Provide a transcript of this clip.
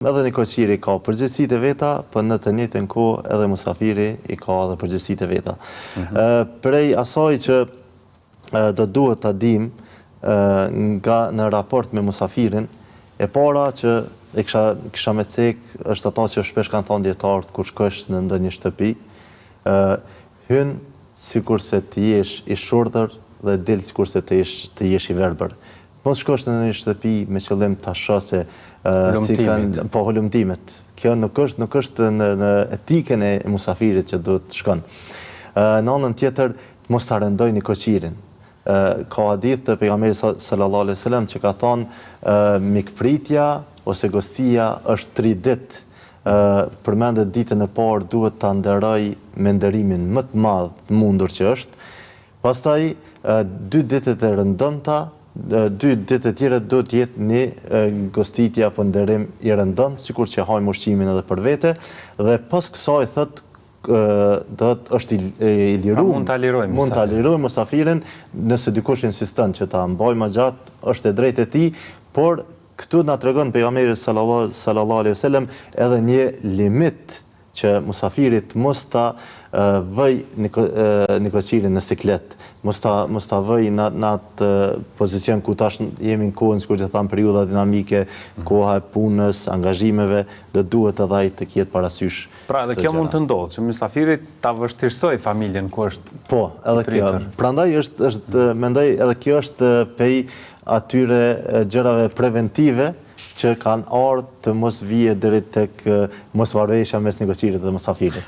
Edhe një koqiri ka përgjegjësitë e veta, për në të njëjtën kohë edhe musafiri i ka edhe përgjegjësitë e veta. Prej asaj që do duhet ta dim nga në raport me musafirin, e para që e kisha me cek është ata që shpesh kanë thënë dietarët kur shkosh në ndonjë shtëpi, hyn sikurse të jesh i shurdhër dhe del sikurse të jesh i verbër. Mos shkosh në një shtëpi me qëllim ta shoh se si kanë hulumtimet. Kjo nuk është në etikën e musafirit që duhet të shkon. Në anën tjetër, mos ta rëndojnë koqirin. Ka hadith të pejgamberit sallallahu alaihi wasallam që ka thonë mikpritja ose gostia është 3 ditë. Përmendet ditën e parë duhet ta nderoj me nderimin më të madh të mundur që është. Pastaj 2 ditët e rëndëmta, 2 ditë të tjera do të jetë një gostitje apo nderim i rëndëmt, sikur që hajmë ushqimin edhe për vete, dhe pas kësaj thotë është i liruar. Mund ta lirojmë musafirin, nëse dikush insiston që ta mbajë më gjatë, është e drejtë e tij, por këtu na tregon pejgamberi sallallahu alaihi wasallam edhe një limit që musafirit mos ta vëj në koqirin në siklet, mos ta vëj në atë pozicion ku tash jemi në kohën, sikur që thamë, periudha dinamike, koha e punës, angazhimeve, dhe duhet edhe ai të ketë parasysh. Pra, edhe kjo mund të ndodhë, që musafirit ta vështirësoj familjen ku është. Po, edhe kjo. Prandaj mendoj edhe kjo është pej atyre gjërave preventive që kanë ardhur të mos vije deri tek mosmarrëveshja mes negociantit dhe musafirit.